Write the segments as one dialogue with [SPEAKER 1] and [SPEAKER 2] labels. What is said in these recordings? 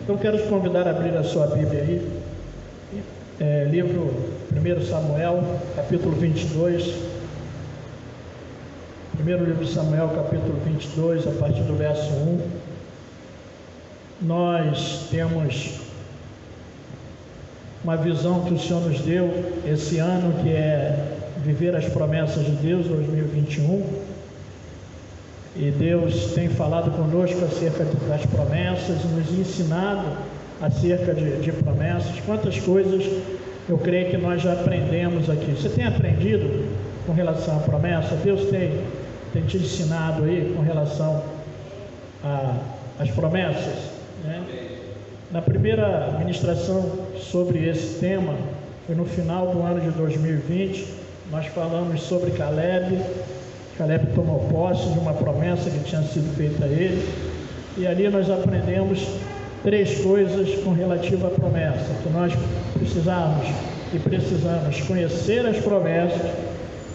[SPEAKER 1] Então quero te convidar a abrir a sua Bíblia aí, livro 1 Samuel, capítulo 22, primeiro livro de Samuel, capítulo 22, a partir do verso 1. Nós temos uma visão que o Senhor nos deu esse ano, que é viver as promessas de Deus 2021. E Deus tem falado conosco acerca das promessas e nos ensinado acerca de promessas. Quantas coisas eu creio que nós já aprendemos aqui. Você tem aprendido com relação à promessa? Deus tem te ensinado aí com relação às promessas, né? Na primeira ministração sobre esse tema, foi no final do ano de 2020, nós falamos sobre Caleb. Caleb tomou posse de uma promessa que tinha sido feita a ele, e ali nós aprendemos 3 coisas com relativa à promessa, que nós precisamos conhecer as promessas,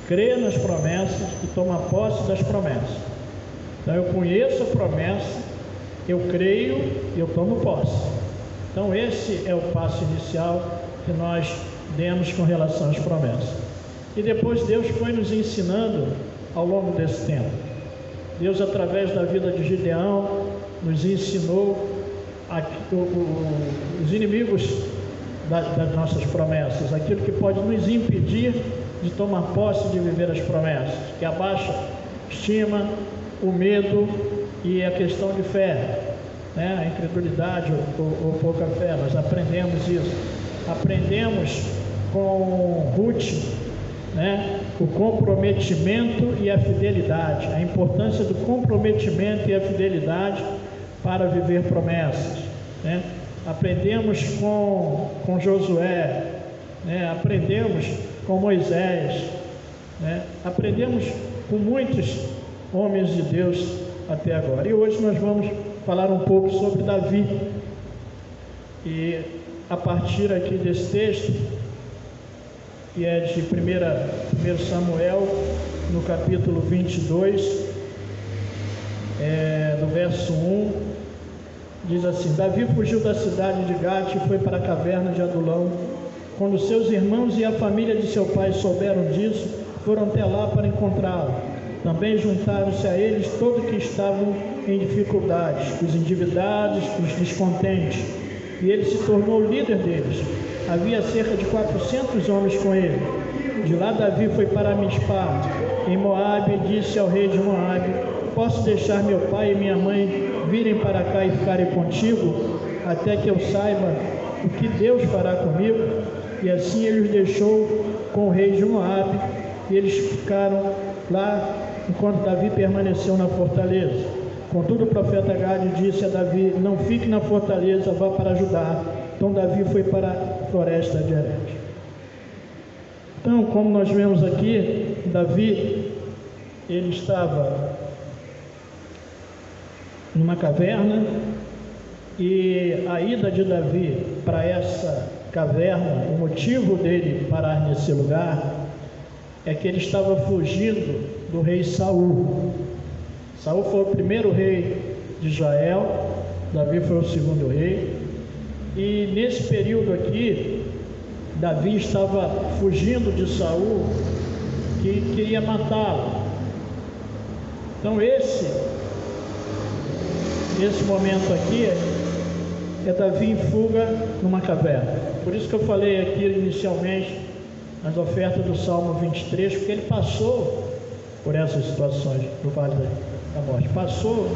[SPEAKER 1] crer nas promessas e tomar posse das promessas. Então eu conheço a promessa, eu creio e eu tomo posse. Então esse é o passo inicial que nós demos com relação às promessas. E depois Deus foi nos ensinando ao longo desse tempo. Deus, através da vida de Gideão, nos ensinou os inimigos das nossas promessas, aquilo que pode nos impedir de tomar posse de viver as promessas, que é a baixa estima, o medo e a questão de fé, né? A incredulidade ou pouca fé. Nós aprendemos isso. Aprendemos com Ruth, né? O comprometimento e a fidelidade, a importância do comprometimento e a fidelidade para viver promessas, né? Aprendemos com Josué, né? Aprendemos com Moisés, né? Aprendemos com muitos homens de Deus até agora. E hoje nós vamos falar um pouco sobre Davi, e a partir aqui desse texto, que é de 1 Samuel, no capítulo 22, do verso 1, diz assim: Davi fugiu da cidade de Gate e foi para a caverna de Adulão. Quando seus irmãos e a família de seu pai souberam disso, foram até lá para encontrá-lo. Também juntaram-se a eles todos que estavam em dificuldades, os endividados, os descontentes, e ele se tornou o líder deles. Havia cerca de 400 homens com ele. De lá Davi foi para Mispá, em Moabe, e disse ao rei de Moabe: posso deixar meu pai e minha mãe virem para cá e ficarem contigo, até que eu saiba o que Deus fará comigo? E assim ele os deixou com o rei de Moabe, e eles ficaram lá enquanto Davi permaneceu na fortaleza. Contudo, o profeta Gade disse a Davi: não fique na fortaleza, vá para Judá. Então Davi foi para a floresta de Heres. Então, como nós vemos aqui, Davi, ele estava numa caverna, e a ida de Davi para essa caverna, o motivo dele parar nesse lugar, é que ele estava fugindo do rei Saul. Saul foi o primeiro rei de Israel, Davi foi o segundo rei. E nesse período aqui, Davi estava fugindo de Saul, que queria matá-lo. Então esse momento aqui é Davi em fuga numa caverna. Por isso que eu falei aqui inicialmente nas ofertas do Salmo 23, porque ele passou por essas situações do Vale da Morte, passou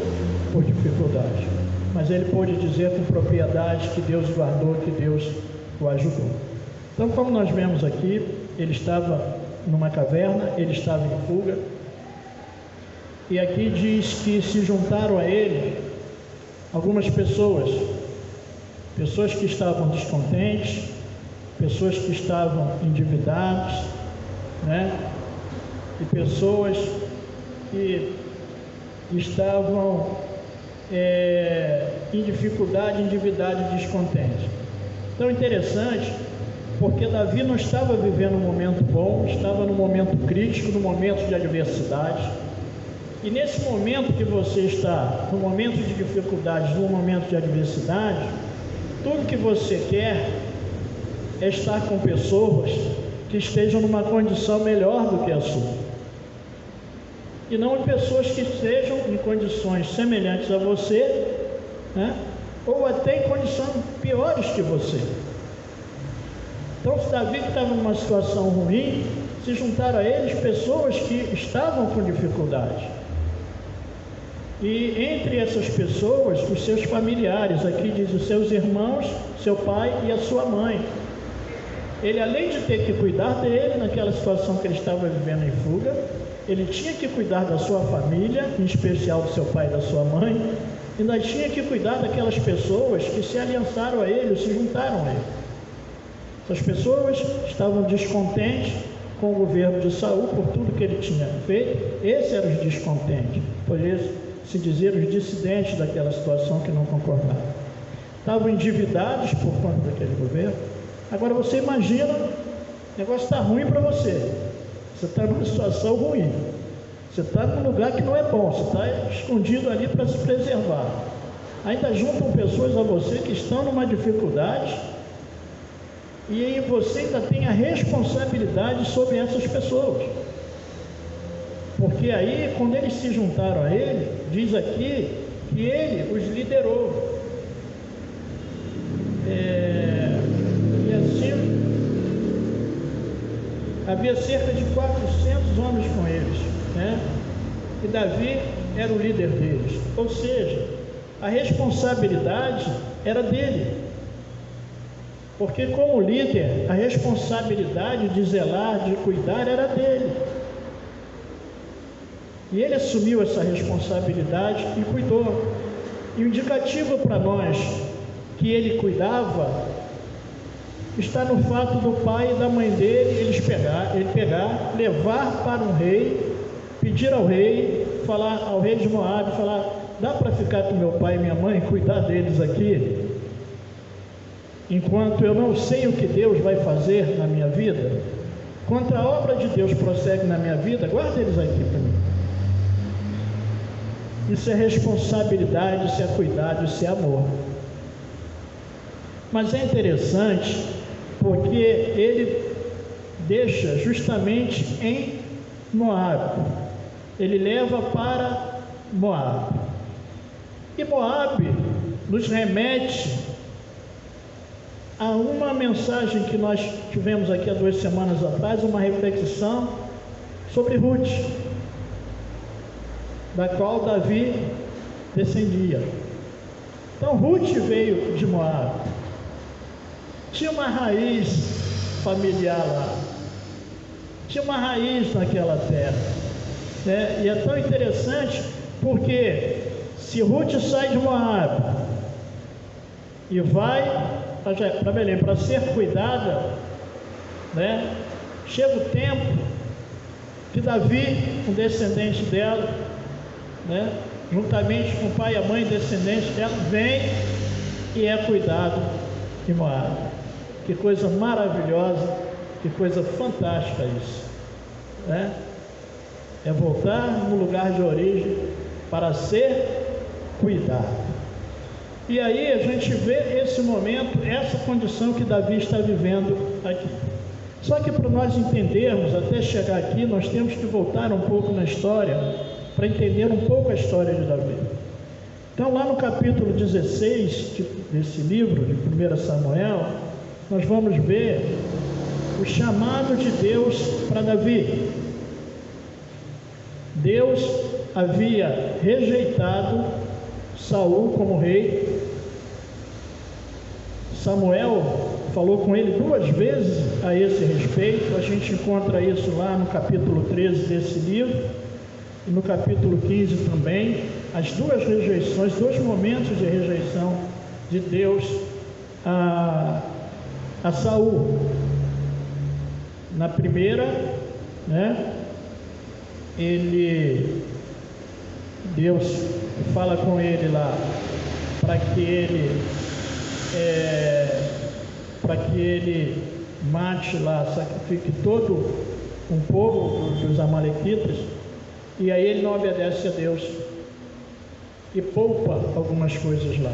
[SPEAKER 1] por dificuldade, mas ele pôde dizer com propriedade que Deus o guardou, que Deus o ajudou. Então, como nós vemos aqui, ele estava numa caverna, ele estava em fuga, e aqui diz que se juntaram a ele algumas pessoas que estavam descontentes, pessoas que estavam endividadas, né? E pessoas que estavam em dificuldade, endividado e descontente. Então, interessante, porque Davi não estava vivendo um momento bom, estava num momento crítico, num momento de adversidade. E nesse momento que você está, no momento de dificuldade, no momento de adversidade, tudo que você quer é estar com pessoas que estejam numa condição melhor do que a sua, e não pessoas que estejam em condições semelhantes a você, né? Ou até em condições piores que você. Então, se Davi, que estava numa situação ruim, se juntaram a eles pessoas que estavam com dificuldade. E entre essas pessoas, os seus familiares, aqui diz os seus irmãos, seu pai e a sua mãe. Ele, além de ter que cuidar dele, naquela situação que ele estava vivendo em fuga, ele tinha que cuidar da sua família, em especial do seu pai e da sua mãe, e ainda tinha que cuidar daquelas pessoas que se aliançaram a ele, se juntaram a ele. Essas pessoas estavam descontentes com o governo de Saul por tudo que ele tinha feito. Esses eram os descontentes, por isso se dizer os dissidentes daquela situação que não concordavam. Estavam endividados por conta daquele governo. Agora você imagina, o negócio está ruim para você. Você está numa situação ruim. Você está num lugar que não é bom. Você está escondido ali para se preservar. Ainda juntam pessoas a você que estão numa dificuldade, e aí você ainda tem a responsabilidade sobre essas pessoas. Porque aí, quando eles se juntaram a ele, diz aqui que ele os liderou. E assim, havia cerca de 400 homens com eles, né? E Davi era o líder deles. Ou seja, a responsabilidade era dele. Porque como líder, a responsabilidade de zelar, de cuidar, era dele. E ele assumiu essa responsabilidade e cuidou. E o indicativo para nós que ele cuidava está no fato do pai e da mãe dele, ele pegar, levar para um rei, pedir ao rei, falar ao rei de Moabe, falar: dá para ficar com meu pai e minha mãe, cuidar deles aqui? Enquanto eu não sei o que Deus vai fazer na minha vida, enquanto a obra de Deus prossegue na minha vida, guarda eles aqui para mim. Isso é responsabilidade, isso é cuidado, isso é amor. Mas é interessante porque ele deixa justamente em Moabe. Ele leva para Moabe. E Moabe nos remete a uma mensagem que nós tivemos aqui há 2 semanas atrás, uma reflexão sobre Ruth, da qual Davi descendia. Então Ruth veio de Moabe, tinha uma raiz familiar lá, tinha uma raiz naquela terra, né? E é tão interessante porque se Ruth sai de Moabe e vai para Belém para ser cuidada, né? Chega o tempo que Davi, um descendente dela, né, juntamente com o pai e a mãe, descendente dela, vem e é cuidado em Moabe. Que coisa maravilhosa, que coisa fantástica isso, né? É voltar no lugar de origem para ser cuidado. E aí a gente vê esse momento, essa condição que Davi está vivendo aqui. Só que para nós entendermos, até chegar aqui, nós temos que voltar um pouco na história, para entender um pouco a história de Davi. Então lá no capítulo 16 desse livro, de 1 Samuel, nós vamos ver o chamado de Deus para Davi. Deus havia rejeitado Saul como rei. Samuel falou com ele 2 vezes a esse respeito. A gente encontra isso lá no capítulo 13 desse livro e no capítulo 15 também, as 2 rejeições, 2 momentos de rejeição de Deus a Saul. Na primeira, né, Deus fala com ele lá para que ele mate lá, sacrifique todo um povo dos amalequitas, e aí ele não obedece a Deus e poupa algumas coisas lá,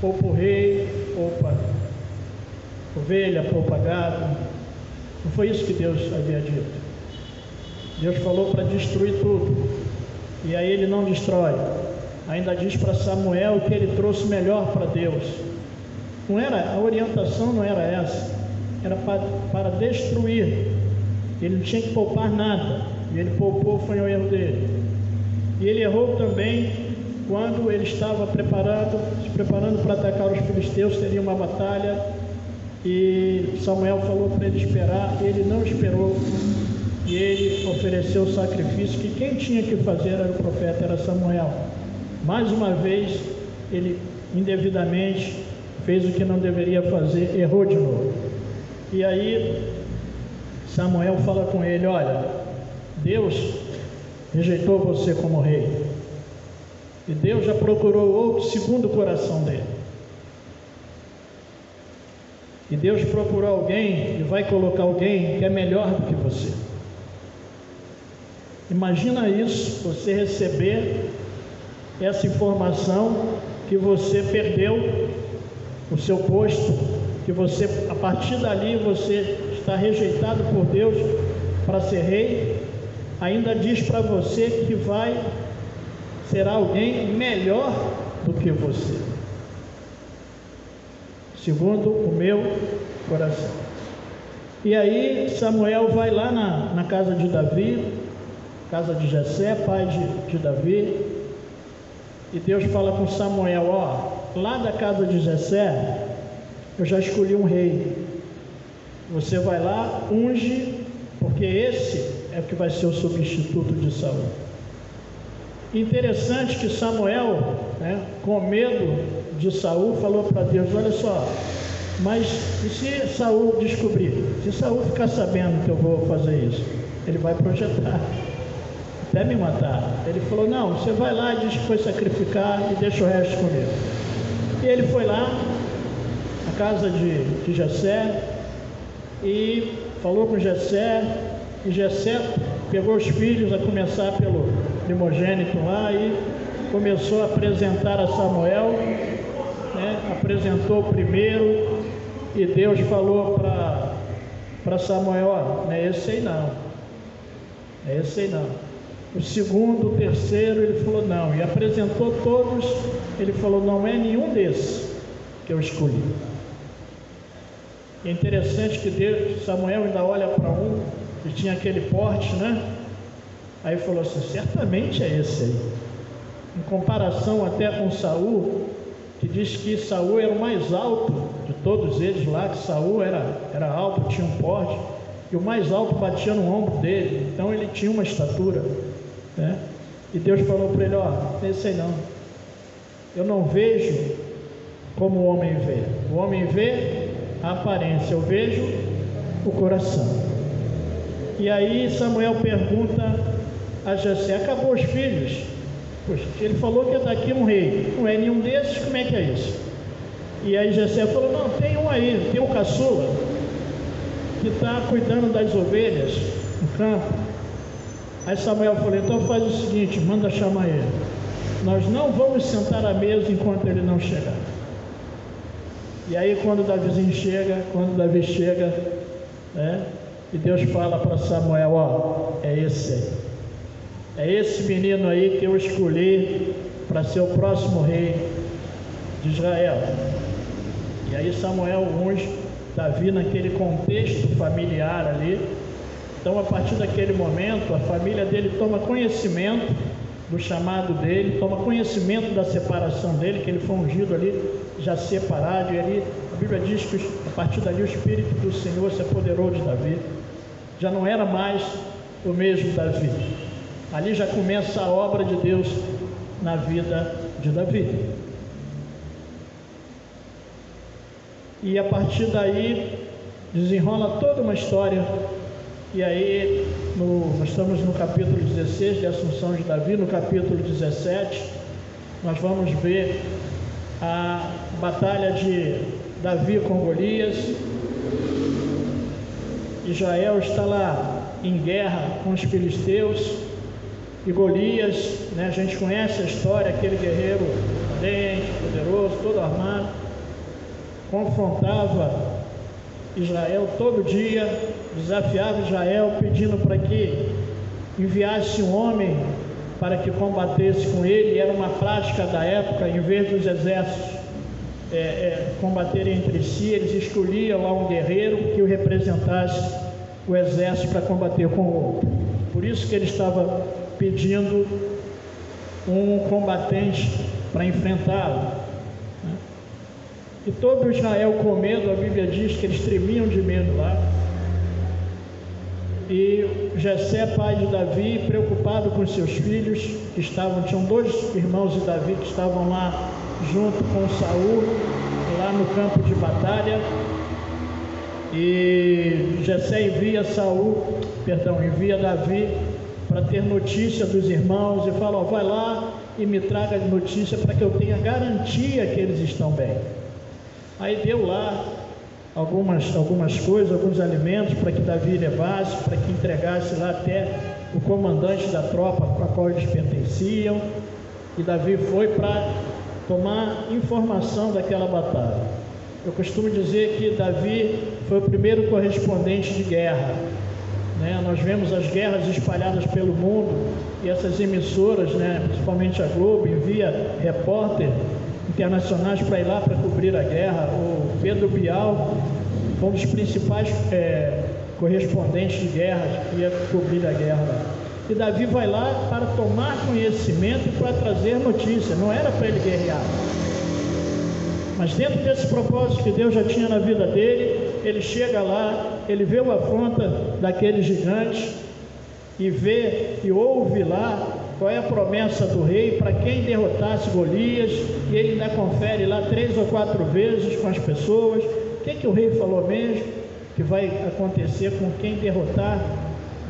[SPEAKER 1] poupa o rei, poupa ovelha, poupa gado. Não foi isso que Deus havia dito. Deus falou para destruir tudo, e aí ele não destrói. Ainda diz para Samuel que ele trouxe melhor para Deus. Não era, a orientação não era essa, era para destruir. Ele não tinha que poupar nada, e ele poupou, foi um erro dele. E ele errou também quando ele estava se preparando para atacar os filisteus. Teria uma batalha, e Samuel falou para ele esperar, ele não esperou, e ele ofereceu o sacrifício que quem tinha que fazer era o profeta, era Samuel. Mais uma vez, ele indevidamente fez o que não deveria fazer, errou de novo. E aí Samuel fala com ele: olha, Deus rejeitou você como rei, e Deus já procurou outro segundo o coração dele, e Deus procurou alguém e vai colocar alguém que é melhor do que você. Imagina isso, você receber essa informação, que você perdeu o seu posto, que você, a partir dali, você está rejeitado por Deus para ser rei. Ainda diz para você que será alguém melhor do que você, segundo o meu coração. E aí Samuel vai lá na casa de Davi, casa de Jessé, pai de Davi, e Deus fala com Samuel: ó, lá da casa de Jessé eu já escolhi um rei, você vai lá, unge, porque esse é o que vai ser o substituto de Saul. Interessante que Samuel, com medo de Saul, falou para Deus: olha só, mas e se Saul descobrir? Se Saul ficar sabendo que eu vou fazer isso, ele vai projetar até me matar. Ele falou: não, você vai lá e diz que foi sacrificar e deixa o resto comigo. E ele foi lá na casa de Jessé e falou com Jessé, e Jessé pegou os filhos, a começar pelo primogênito lá, e começou a apresentar a Samuel, apresentou o primeiro, e Deus falou para Samuel: ó, não é esse aí não, é esse aí não. O segundo, o terceiro, ele falou não, e apresentou todos, ele falou: não é nenhum desses que eu escolhi. É interessante que Samuel ainda olha para um que tinha aquele porte, aí falou assim: certamente é esse aí. Em comparação até com Saul, que diz que Saul era o mais alto de todos eles lá, que Saul era alto, tinha um porte, e o mais alto batia no ombro dele, então ele tinha uma estatura, E Deus falou para ele: ó, esse aí não, eu não vejo como o homem vê. O homem vê a aparência, eu vejo o coração. E aí Samuel pergunta a Jessé: acabou os filhos? Poxa, ele falou que ia dar aqui um rei, não é nenhum desses, como é que é isso? E aí Jessé falou: não, tem um aí, tem um caçula que está cuidando das ovelhas no campo. Aí Samuel falou: então faz o seguinte, manda chamar ele, nós não vamos sentar à mesa enquanto ele não chegar. E aí quando Davi chega, e Deus fala para Samuel: ó, é esse aí, é esse menino aí que eu escolhi para ser o próximo rei de Israel. E aí Samuel unge Davi naquele contexto familiar ali. Então, a partir daquele momento, a família dele toma conhecimento do chamado dele, toma conhecimento da separação dele, que ele foi ungido ali, já separado, e ali a Bíblia diz que a partir dali o Espírito do Senhor se apoderou de Davi, já não era mais o mesmo Davi. Ali já começa a obra de Deus na vida de Davi. E a partir daí desenrola toda uma história. E aí nós estamos no capítulo 16 de Assunção de Davi. No capítulo 17 nós vamos ver a batalha de Davi com Golias. Israel está lá em guerra com os filisteus, e Golias, a gente conhece a história, aquele guerreiro valente, poderoso, todo armado. confrontava Israel todo dia, desafiava Israel, pedindo para que enviasse um homem para que combatesse com ele. Era uma prática da época, em vez dos exércitos combaterem entre si, eles escolhiam lá um guerreiro que o representasse o exército para combater com o outro. Por isso que ele estava pedindo um combatente para enfrentá-lo, né? E todo Israel com medo, a Bíblia diz que eles tremiam de medo lá. E Jessé, pai de Davi, preocupado com seus filhos, que tinham 2 irmãos de Davi que estavam lá junto com Saul, lá no campo de batalha. E Jessé envia Davi para ter notícia dos irmãos e fala: vai lá e me traga notícia para que eu tenha garantia que eles estão bem. Aí deu lá algumas coisas, alguns alimentos para que Davi levasse, para que entregasse lá até o comandante da tropa com a qual eles pertenciam. E Davi foi para tomar informação daquela batalha. Eu costumo dizer que Davi foi o primeiro correspondente de guerra, né? Nós vemos as guerras espalhadas pelo mundo e essas emissoras, né, principalmente a Globo, envia repórter internacionais para ir lá para cobrir a guerra. O Pedro Bial foi um dos principais correspondentes de guerra que ia cobrir a guerra lá. E Davi vai lá para tomar conhecimento e para trazer notícia. Não era para ele guerrear, mas dentro desse propósito que Deus já tinha na vida dele, ele chega lá, ele vê a afronta daqueles gigantes e vê e ouve lá qual é a promessa do rei para quem derrotasse Golias, e ele ainda confere lá 3 ou 4 vezes com as pessoas o que o rei falou mesmo que vai acontecer com quem derrotar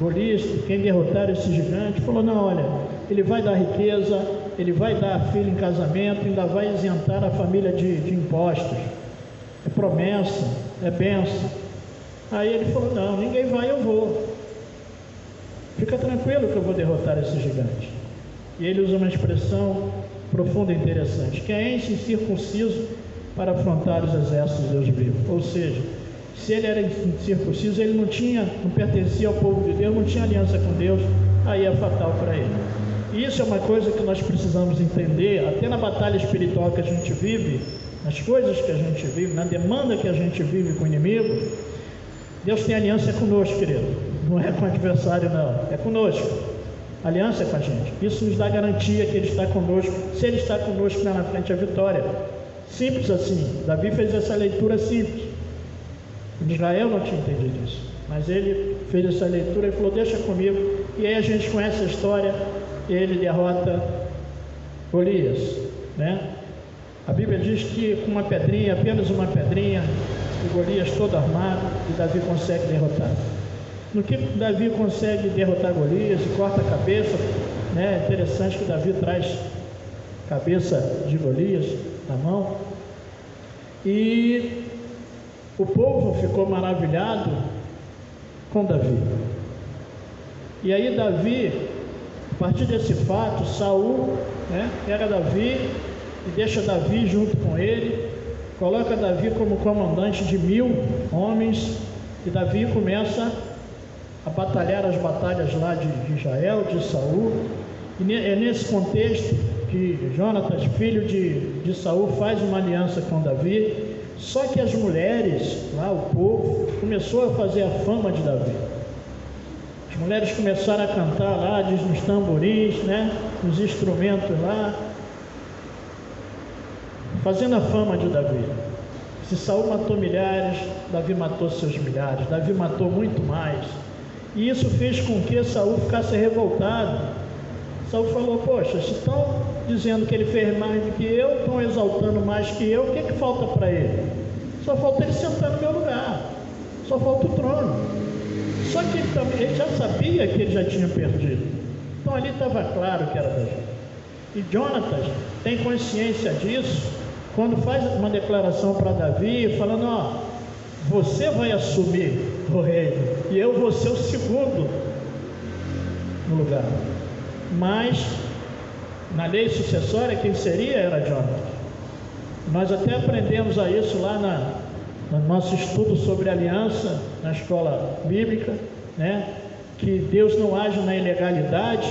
[SPEAKER 1] Golias, quem derrotar esse gigante. Falou: não, olha, ele vai dar riqueza, ele vai dar a filha em casamento, ainda vai isentar a família de impostos. É promessa, é bênção. Aí ele falou: não, ninguém vai, eu vou. Fica tranquilo que eu vou derrotar esse gigante. E ele usa uma expressão profunda e interessante: quem é incircunciso para afrontar os exércitos de Deus vivo? Ou seja, se ele era incircunciso, ele não pertencia ao povo de Deus, não tinha aliança com Deus, aí é fatal para ele. E isso é uma coisa que nós precisamos entender, até na batalha espiritual que a gente vive, nas coisas que a gente vive, na demanda que a gente vive com o inimigo. Deus tem aliança conosco, querido, não é com o adversário, não, é conosco. A aliança é com a gente. Isso nos dá garantia que Ele está conosco. Se Ele está conosco, lá na frente a vitória. Simples assim. Davi fez essa leitura simples. Israel não tinha entendido isso, mas ele fez essa leitura e falou: deixa comigo. E aí a gente conhece a história. Ele derrota Golias, né? A Bíblia diz que com uma pedrinha, apenas uma pedrinha, o Golias todo armado, e Davi consegue derrotar. No que Davi consegue derrotar Golias e corta a cabeça, né? É interessante que Davi traz a cabeça de Golias na mão, e o povo ficou maravilhado com Davi. E aí Davi, a partir desse fato, Saul, né, pega Davi e deixa Davi junto com ele, coloca Davi como comandante de 1000 homens, e Davi começa a batalhar as batalhas lá de Israel, de Saul. E é nesse contexto que Jonatas, filho de Saul, faz uma aliança com Davi. Só que as mulheres, lá o povo, começou a fazer a fama de Davi. As mulheres começaram a cantar lá, diz, nos tamborins, né, nos instrumentos lá, fazendo a fama de Davi. Se Saul matou milhares, Davi matou seus milhares, Davi matou muito mais. E isso fez com que Saul ficasse revoltado. Saul falou: poxa, se estão dizendo que ele fez mais do que eu, estão exaltando mais que eu, o que falta para ele? Só falta ele sentar no meu lugar, só falta o trono. Só que ele já sabia que ele já tinha perdido, então ali estava claro que era Davi. E Jonatas tem consciência disso quando faz uma declaração para Davi, falando: ó, você vai assumir o reino e eu vou ser o segundo no lugar. Mas na lei sucessória, quem seria era Jonatas. Nós até aprendemos a isso lá no nosso estudo sobre aliança, na escola bíblica, né? Que Deus não age na ilegalidade.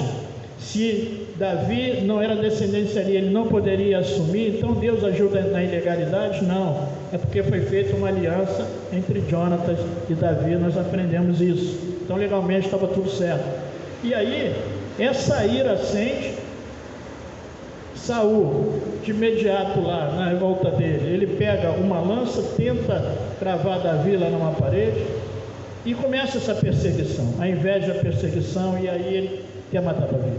[SPEAKER 1] Se Davi não era descendência ali, ele não poderia assumir, então Deus ajuda na ilegalidade? Não, é porque foi feita uma aliança entre Jonatas e Davi, nós aprendemos isso. Então legalmente estava tudo certo. E aí, essa ira acende, Saul, de imediato lá na revolta dele, ele pega uma lança, tenta cravar Davi lá numa parede e começa essa perseguição, a inveja, a perseguição, e aí ele quer matar Davi.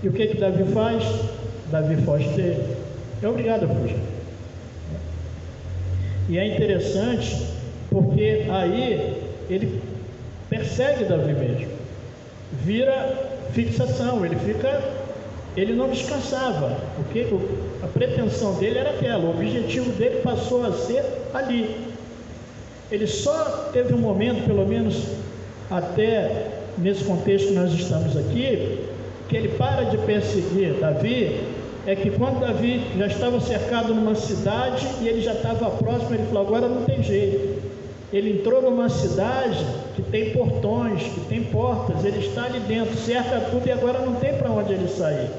[SPEAKER 1] E o que Davi faz? Davi foge dele, é obrigado a fugir. E é interessante porque aí ele persegue Davi mesmo, vira fixação, ele não descansava, porque a pretensão dele era aquela, o objetivo dele passou a ser ali. Ele só teve um momento, pelo menos até nesse contexto que nós estamos aqui, que ele para de perseguir Davi, é que quando Davi já estava cercado numa cidade e ele já estava próximo, ele falou, agora não tem jeito. Ele entrou numa cidade que tem portões, que tem portas, ele está ali dentro, cerca tudo e agora não tem para onde ele sair.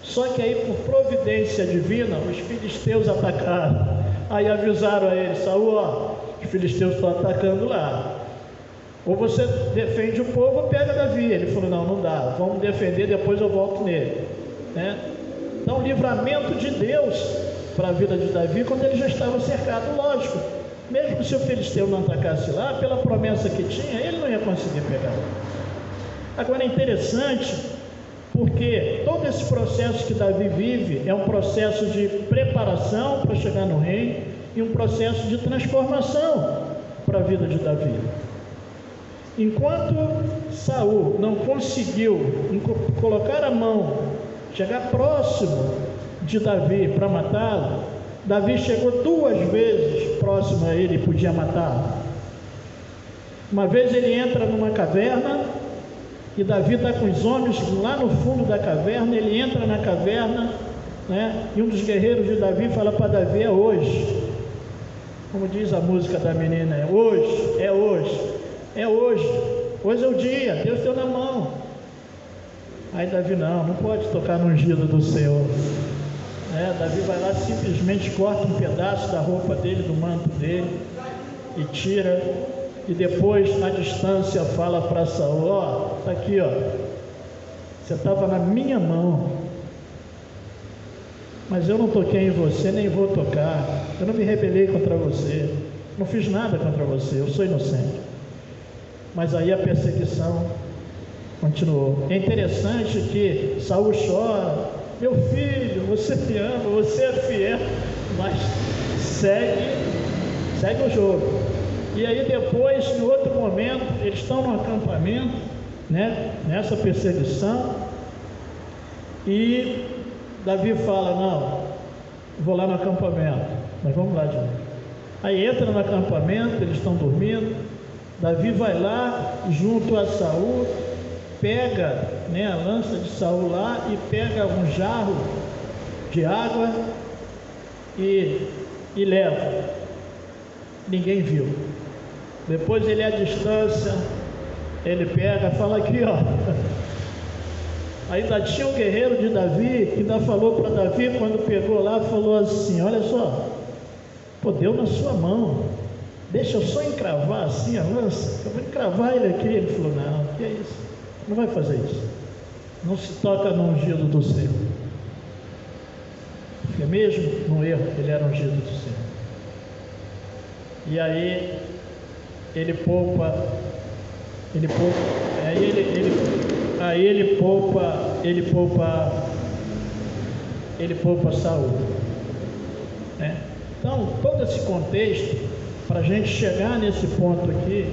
[SPEAKER 1] Só que aí, por providência divina, os filisteus atacaram. Aí avisaram a ele, Saul, ó, os filisteus estão atacando lá. Ou você defende o povo ou pega Davi. Ele falou, não dá, vamos defender, depois eu volto nele, né? Então, o livramento de Deus para a vida de Davi, quando ele já estava cercado, lógico, mesmo se o filisteu não atacasse lá, pela promessa que tinha, ele não ia conseguir pegar. Agora é interessante, porque todo esse processo que Davi vive é um processo de preparação para chegar no reino e um processo de transformação para a vida de Davi. Enquanto Saul não conseguiu colocar a mão, chegar próximo de Davi para matá-lo, Davi chegou 2 vezes próximo a ele e podia matá-lo. Uma vez ele entra numa caverna e Davi está com os homens lá no fundo da caverna, ele entra na caverna, né? E um dos guerreiros de Davi fala para Davi, é hoje. Como diz a música da menina, é hoje, é hoje, é hoje. Hoje é o dia, Deus deu na mão. Aí Davi, não pode tocar no ungido do Senhor. Davi vai lá, simplesmente corta um pedaço da roupa dele, do manto dele, e tira, e depois na distância fala para Saul, ó, está aqui, ó, você estava na minha mão, mas eu não toquei em você, nem vou tocar, eu não me rebelei contra você, não fiz nada contra você, eu sou inocente. Mas aí a perseguição continuou. É interessante que Saul chora, meu filho, você me ama, você é fiel, mas segue o jogo. E aí depois, em outro momento, eles estão no acampamento, né, nessa perseguição, e Davi fala, não, vou lá no acampamento, mas vamos lá de novo. Aí entra no acampamento, eles estão dormindo, Davi vai lá junto a Saul, pega, né, a lança de Saul lá e pega um jarro de água e leva. Ninguém viu. Depois ele à distância, ele pega, fala aqui, ó. Ainda tinha um guerreiro de Davi que ainda falou para Davi, quando pegou lá, falou assim, olha só, pô, deu na sua mão, deixa eu só encravar assim a lança, eu vou encravar ele aqui. Ele falou, não, que é isso? Não vai fazer isso. Não se toca no ungido do Senhor. Porque mesmo no erro, ele era ungido do Senhor. E aí ele poupa Saul, né? Então todo esse contexto, para a gente chegar nesse ponto aqui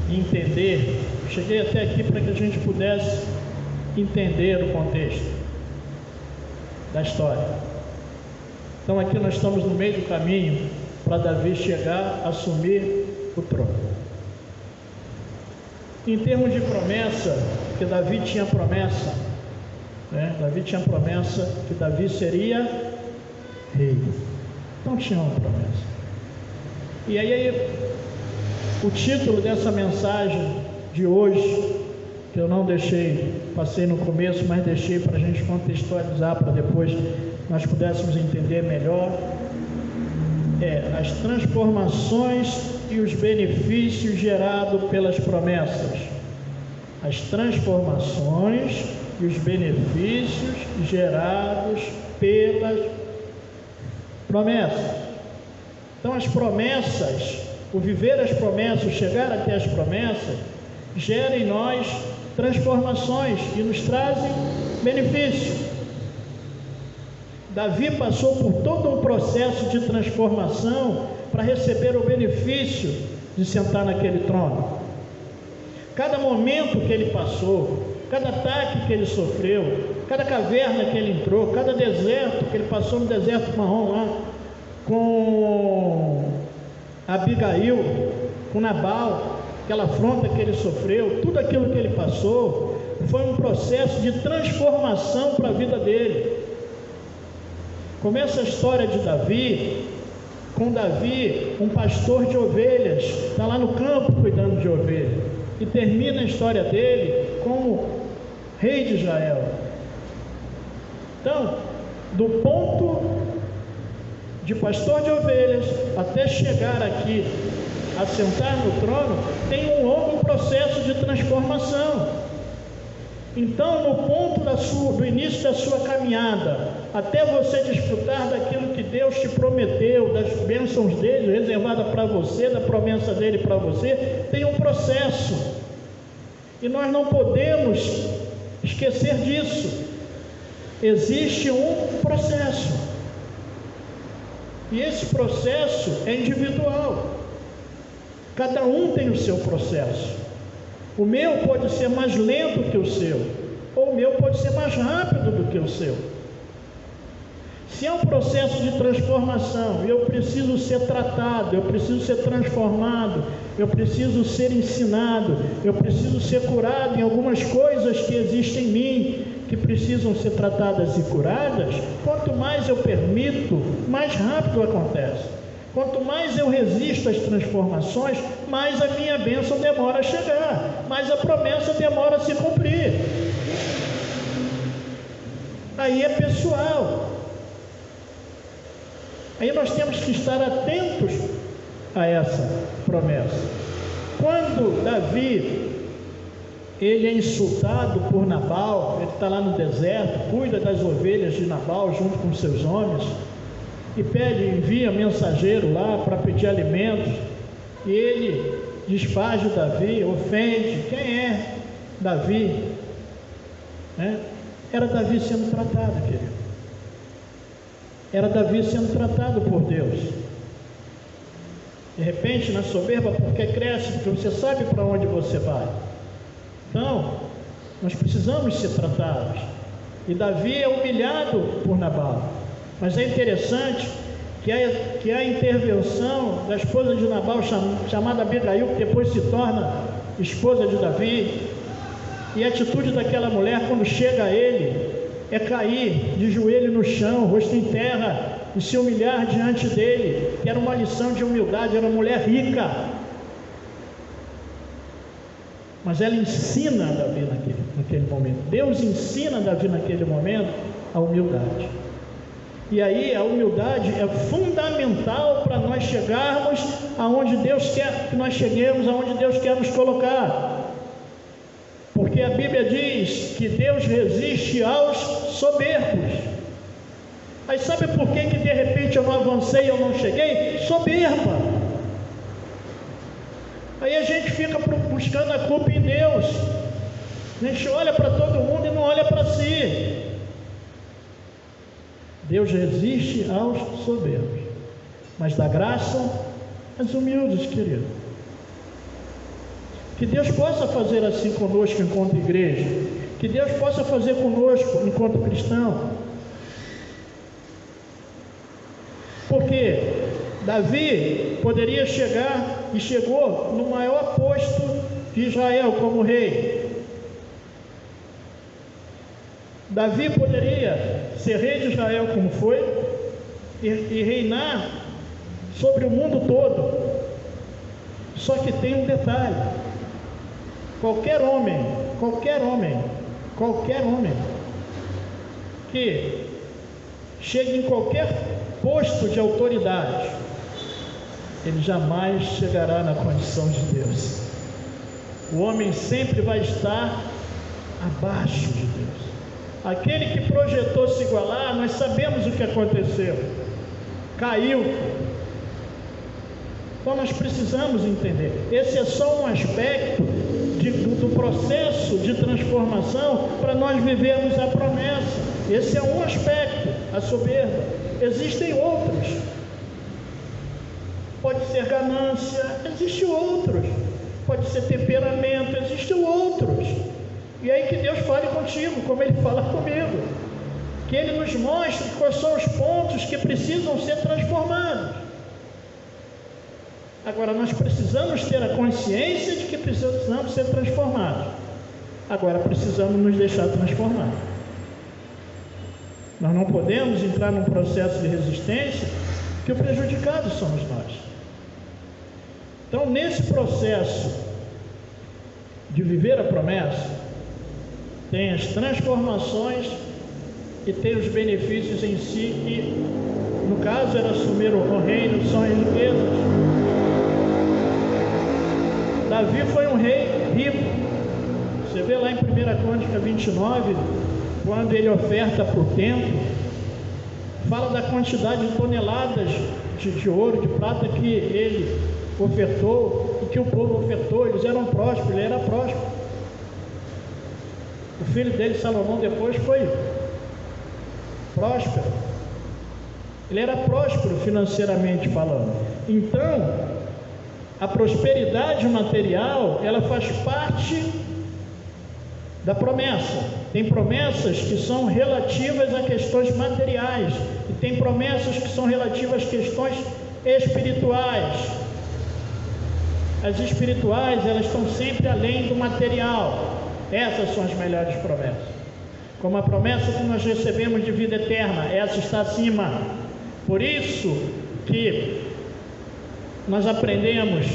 [SPEAKER 1] e entender, cheguei até aqui para que a gente pudesse entender o contexto da história. Então aqui nós estamos no meio do caminho para Davi chegar a assumir o trono. Em termos de promessa, que Davi tinha promessa, né? Davi tinha promessa que Davi seria rei. Então tinha uma promessa. E aí, o título dessa mensagem de hoje, que eu não deixei, passei no começo, mas deixei para a gente contextualizar, para depois nós pudéssemos entender melhor, as transformações e os benefícios gerados pelas promessas. As transformações e os benefícios gerados pelas promessas. Então, as promessas, o viver as promessas, o chegar até as promessas, gera em nós transformações e nos trazem benefício. Davi passou por todo um processo de transformação para receber o benefício de sentar naquele trono. Cada momento que ele passou, cada ataque que ele sofreu, cada caverna que ele entrou, cada deserto que ele passou no deserto marrom lá, com Abigail, com Nabal, aquela afronta que ele sofreu, tudo aquilo que ele passou, foi um processo de transformação para a vida dele. Começa a história de Davi, com Davi, um pastor de ovelhas, está lá no campo cuidando de ovelhas, e termina a história dele como rei de Israel. Então, do ponto de pastor de ovelhas até chegar aqui a sentar no trono, tem um longo processo de transformação. Então, no ponto do início da sua caminhada, até você desfrutar daquilo que Deus te prometeu, das bênçãos dele, reservada para você, da promessa dele para você, tem um processo. E nós não podemos esquecer disso. Existe um processo. E esse processo é individual. Cada um tem o seu processo. O meu pode ser mais lento que o seu, ou o meu pode ser mais rápido do que o seu. Se é um processo de transformação, eu preciso ser tratado, eu preciso ser transformado, eu preciso ser ensinado, eu preciso ser curado em algumas coisas que existem em mim, que precisam ser tratadas e curadas. Quanto mais eu permito, mais rápido acontece. Quanto mais eu resisto às transformações, mais a minha bênção demora a chegar, mais a promessa demora a se cumprir. Aí é pessoal. Aí nós temos que estar atentos a essa promessa. Quando Davi, ele é insultado por Nabal, ele está lá no deserto, cuida das ovelhas de Nabal junto com seus homens, e envia mensageiro lá para pedir alimentos, e ele desfaz o Davi, ofende. Quem é Davi? Era Davi sendo tratado, querido. Era Davi sendo tratado por Deus. De repente, na soberba, porque cresce, porque você sabe para onde você vai. Então, nós precisamos ser tratados. E Davi é humilhado por Nabal. Mas é interessante que a intervenção da esposa de Nabal, chamada Abigail, que depois se torna esposa de Davi, e a atitude daquela mulher quando chega a ele é cair de joelho no chão, rosto em terra, e se humilhar diante dele, que era uma lição de humildade. Era uma mulher rica, mas ela ensina Davi naquele momento. Deus ensina Davi naquele momento a humildade. E aí a humildade é fundamental para nós chegarmos aonde Deus quer que nós cheguemos, aonde Deus quer nos colocar. Porque a Bíblia diz que Deus resiste aos soberbos. Aí sabe por que de repente eu não avancei, eu não cheguei? Soberba. Aí a gente fica buscando a culpa em Deus. A gente olha para todo mundo e não olha para si. Deus resiste aos soberbos, mas dá graça aos humildes, querido. Que Deus possa fazer assim conosco enquanto igreja, que Deus possa fazer conosco enquanto cristão. Porque Davi poderia chegar e chegou no maior posto de Israel como rei. Davi poderia ser rei de Israel como foi, e reinar sobre o mundo todo. Só que tem um detalhe: qualquer homem que chegue em qualquer posto de autoridade, ele jamais chegará na condição de Deus. O homem sempre vai estar abaixo de Deus. Aquele que projetou se igualar, nós sabemos o que aconteceu: caiu. Então nós precisamos entender, esse é só um aspecto do processo de transformação para nós vivermos a promessa. Esse é um aspecto, a soberba. Existem outros. Pode ser ganância, existem outros. Pode ser temperamento, existem outros. E aí que Deus fale contigo, como Ele fala comigo. Que Ele nos mostre quais são os pontos que precisam ser transformados. Agora, nós precisamos ter a consciência de que precisamos ser transformados. Agora, precisamos nos deixar transformar. Nós não podemos entrar num processo de resistência que o prejudicado somos nós. Então, nesse processo de viver a promessa, tem as transformações e tem os benefícios em si, que no caso era assumir o reino, são as riquezas. Davi foi um rei rico. Você vê lá em 1 Crônica 29, quando ele oferta por templo, fala da quantidade de toneladas de ouro, de prata que ele ofertou, e que o povo ofertou. Eles eram prósperos, ele era próspero. O filho dele, Salomão, depois foi próspero. Ele era próspero financeiramente falando. Então, a prosperidade material, ela faz parte da promessa. Tem promessas que são relativas a questões materiais, e tem promessas que são relativas a questões espirituais. As espirituais, elas estão sempre além do material. Essas são as melhores promessas. Como a promessa que nós recebemos de vida eterna, essa está acima. Por isso que nós aprendemos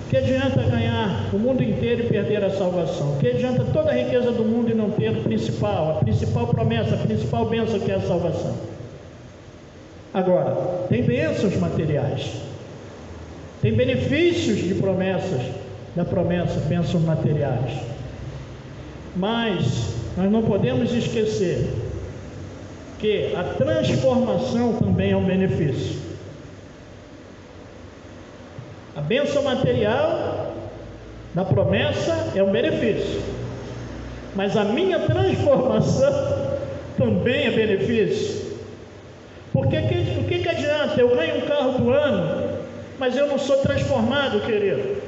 [SPEAKER 1] que adianta ganhar o mundo inteiro e perder a salvação. Que adianta toda a riqueza do mundo e não ter a principal promessa, a principal bênção, que é a salvação. Agora, tem bênçãos materiais, tem benefícios de promessas, da promessa, bênçãos materiais. Mas nós não podemos esquecer que a transformação também é um benefício. A bênção material da promessa é um benefício, mas a minha transformação também é benefício. Porque o que adianta? Eu ganho um carro do ano, mas eu não sou transformado, querido.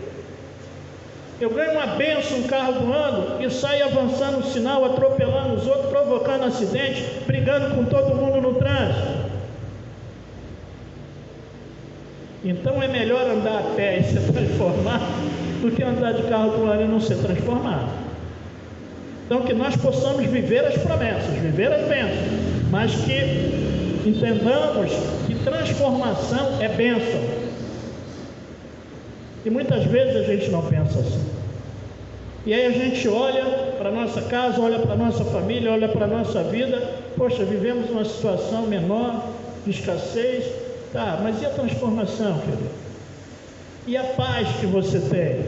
[SPEAKER 1] Eu ganho uma bênção, um carro do ano, e saio avançando no sinal, atropelando os outros, provocando acidente, brigando com todo mundo no trânsito. Então é melhor andar a pé e ser transformado do que andar de carro do ano e não ser transformado. Então que nós possamos viver as promessas, viver as bênçãos, mas que entendamos que transformação é bênção. E muitas vezes a gente não pensa assim. E aí a gente olha para a nossa casa, olha para a nossa família, olha para a nossa vida. Poxa, vivemos uma situação menor, de escassez. Tá, mas e a transformação, querido? E a paz que você tem?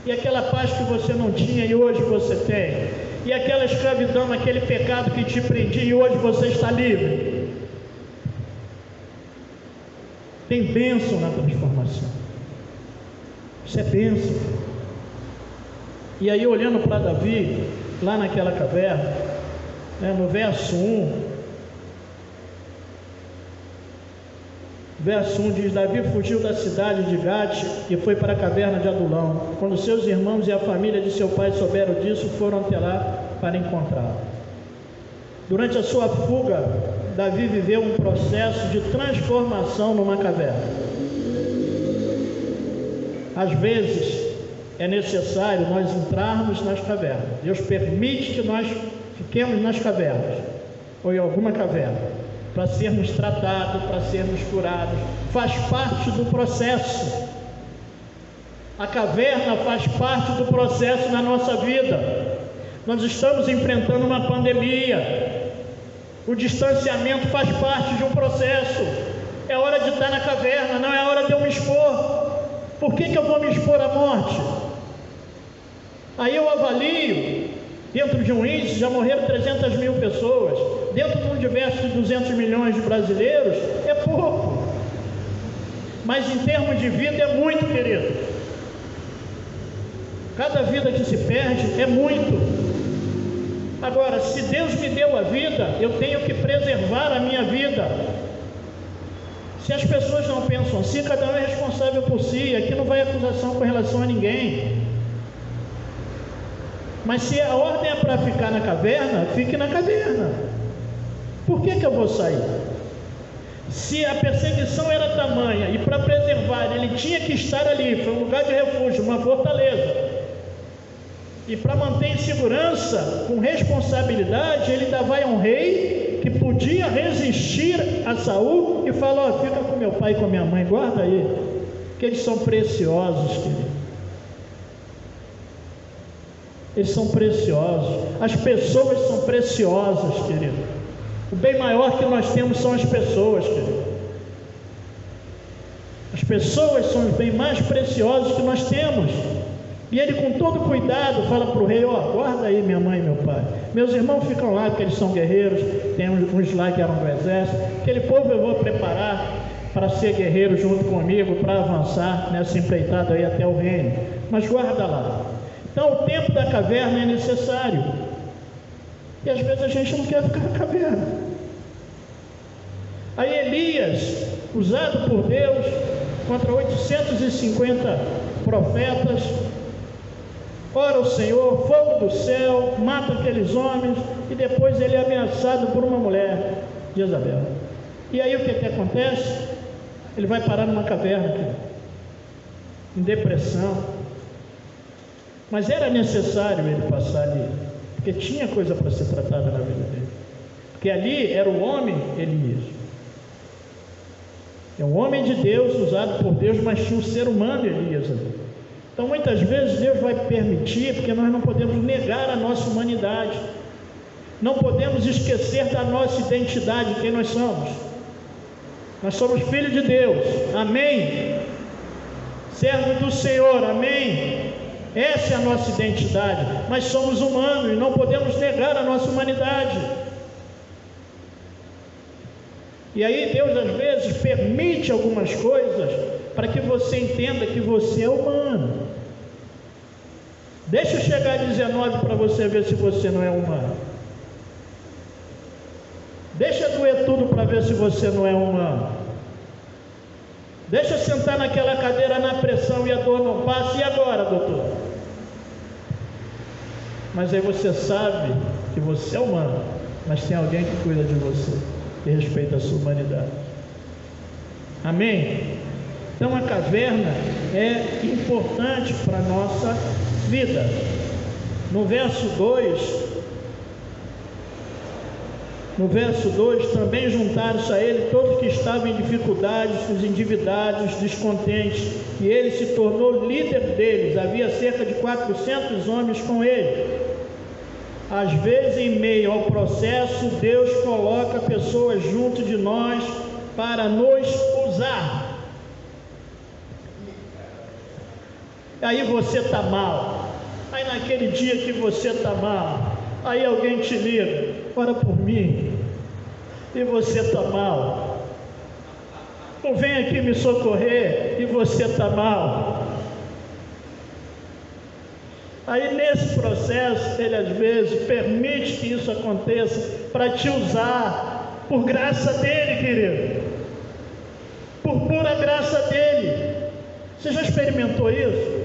[SPEAKER 1] E aquela paz que você não tinha e hoje você tem? E aquela escravidão, aquele pecado que te prendia e hoje você está livre? Tem bênção na transformação. Isso é bênção. E aí, olhando para Davi, lá naquela caverna, no verso 1, verso 1 diz: Davi fugiu da cidade de Gate e foi para a caverna de Adulão. Quando seus irmãos e a família de seu pai souberam disso, foram até lá para encontrá-lo. Durante a sua fuga, Davi viveu um processo de transformação numa caverna. Às vezes é necessário nós entrarmos nas cavernas. Deus permite que nós fiquemos nas cavernas, ou em alguma caverna, para sermos tratados, para sermos curados. Faz parte do processo. A caverna faz parte do processo na nossa vida. Nós estamos enfrentando uma pandemia. O distanciamento faz parte de um processo. É hora de estar na caverna, não é hora de eu me expor. Por que eu vou me expor à morte? Aí eu avalio, dentro de um índice, já morreram 300 mil pessoas. Dentro de um universo de 200 milhões de brasileiros, é pouco. Mas em termos de vida é muito, querido. Cada vida que se perde é muito. Agora, se Deus me deu a vida, eu tenho que preservar a minha vida. Se as pessoas não pensam assim, cada um é responsável por si. Aqui não vai acusação com relação a ninguém. Mas se a ordem é para ficar na caverna, fique na caverna. Por que eu vou sair? Se a perseguição era tamanha e para preservar ele tinha que estar ali, foi um lugar de refúgio, uma fortaleza. E para manter em segurança, com responsabilidade, ele ainda vai a um rei que podia resistir a Saul e fala: ó, fica com meu pai e com minha mãe, guarda aí, que eles são preciosos, querido. Eles são preciosos. As pessoas são preciosas, querido. O bem maior que nós temos são as pessoas, querido. As pessoas são os bem mais preciosos que nós temos. E ele, com todo cuidado, fala para o rei: ó, guarda aí minha mãe e meu pai. Meus irmãos ficam lá porque eles são guerreiros. Tem uns lá que eram do exército. Aquele povo eu vou preparar para ser guerreiro junto comigo, para avançar nessa empreitada aí até o reino. Mas guarda lá. Então o tempo da caverna é necessário. E às vezes a gente não quer ficar na caverna. Aí Elias, usado por Deus contra 850 profetas, ora o Senhor, fogo do céu, mata aqueles homens, e depois ele é ameaçado por uma mulher, Jezabel. E aí o que acontece? Ele vai parar numa caverna, em depressão. Mas era necessário ele passar ali, porque tinha coisa para ser tratada na vida dele. Porque ali era o homem Elias. É um homem de Deus, usado por Deus, mas tinha um ser humano Elias ali. Então muitas vezes Deus vai permitir, porque nós não podemos negar a nossa humanidade, não podemos esquecer da nossa identidade, quem nós somos. Nós somos filhos de Deus, amém? Servo do Senhor, amém? Essa é a nossa identidade, mas somos humanos e não podemos negar a nossa humanidade. E aí Deus às vezes permite algumas coisas para que você entenda que você é humano. Deixa eu chegar a 19 para você ver se você não é humano. Deixa doer tudo para ver se você não é humano. Deixa eu sentar naquela cadeira na pressão e a dor não passa. E agora, doutor? Mas aí você sabe que você é humano, mas tem alguém que cuida de você, que respeita a sua humanidade. Amém? Então a caverna é importante para a nossa vida. No verso 2, também juntaram-se a ele todos que estavam em dificuldades, os endividados, descontentes, e ele se tornou líder deles. Havia cerca de 400 homens com ele. Às vezes, em meio ao processo, Deus coloca pessoas junto de nós para nos usar. Aí você está mal. Aí naquele dia que você está mal, aí alguém te liga: ora por mim. E você está mal. Ou vem aqui me socorrer, e você está mal. Aí nesse processo, ele às vezes permite que isso aconteça para te usar, por graça dele, querido, por pura graça dele. Você já experimentou isso?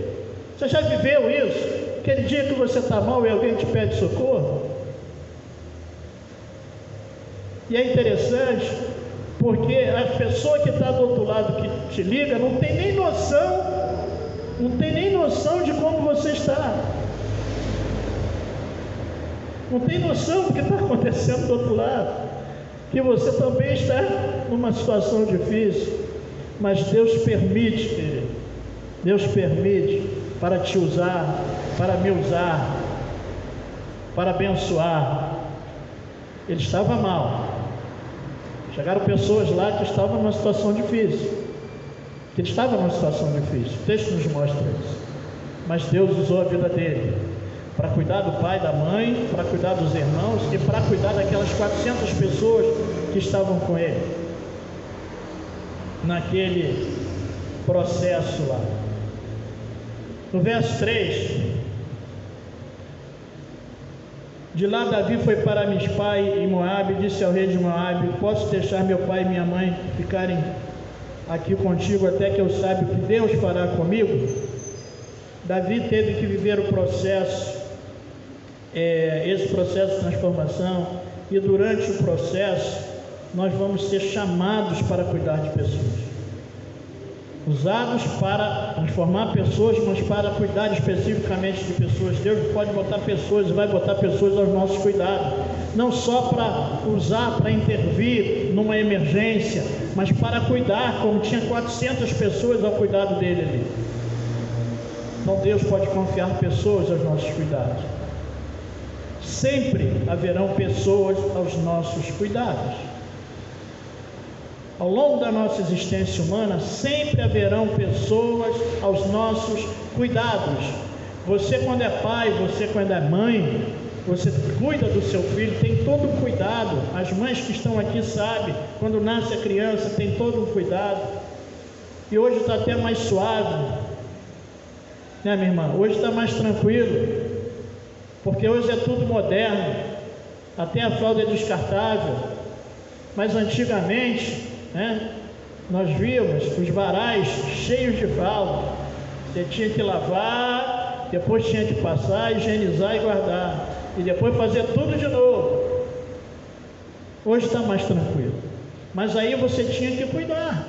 [SPEAKER 1] Você já viveu isso? Aquele dia que você está mal e alguém te pede socorro? E é interessante, porque a pessoa que está do outro lado, que te liga, não tem nem noção de como você está. Não tem noção do que está acontecendo do outro lado. que você também está numa situação difícil, mas Deus permite, querido, Deus permite para te usar, para me usar, para abençoar. Ele estava mal, chegaram pessoas lá que estavam numa situação difícil, que ele estava numa situação difícil, o texto nos mostra isso, mas Deus usou a vida dele para cuidar do pai, da mãe, para cuidar dos irmãos e para cuidar daquelas 400 pessoas que estavam com ele naquele processo lá. No verso 3, de lá Davi foi para Mispa em Moabe, e disse ao rei de Moabe: posso deixar meu pai e minha mãe ficarem aqui contigo até que eu saiba o que Deus fará comigo? Davi teve que viver o processo, esse processo de transformação, e durante o processo nós vamos ser chamados para cuidar de pessoas, usados para transformar pessoas, mas para cuidar especificamente de pessoas. Deus pode botar pessoas e vai botar pessoas aos nossos cuidados, não só para usar, para intervir numa emergência, mas para cuidar, como tinha 400 pessoas ao cuidado dele ali. Então Deus pode confiar pessoas aos nossos cuidados. Sempre haverão pessoas aos nossos cuidados. Ao longo da nossa existência humana, sempre haverão pessoas aos nossos cuidados. Você, quando é pai, você, quando é mãe, você cuida do seu filho, tem todo um cuidado. As mães que estão aqui sabem, quando nasce a criança, tem todo um cuidado. E hoje está até mais suave, né, minha irmã? Hoje está mais tranquilo, porque hoje é tudo moderno, até a fralda é descartável. Mas antigamente, né, nós víamos os varais cheios de fralda. Você tinha que lavar, depois tinha que passar, higienizar e guardar, e depois fazer tudo de novo. Hoje está mais tranquilo, mas aí você tinha que cuidar.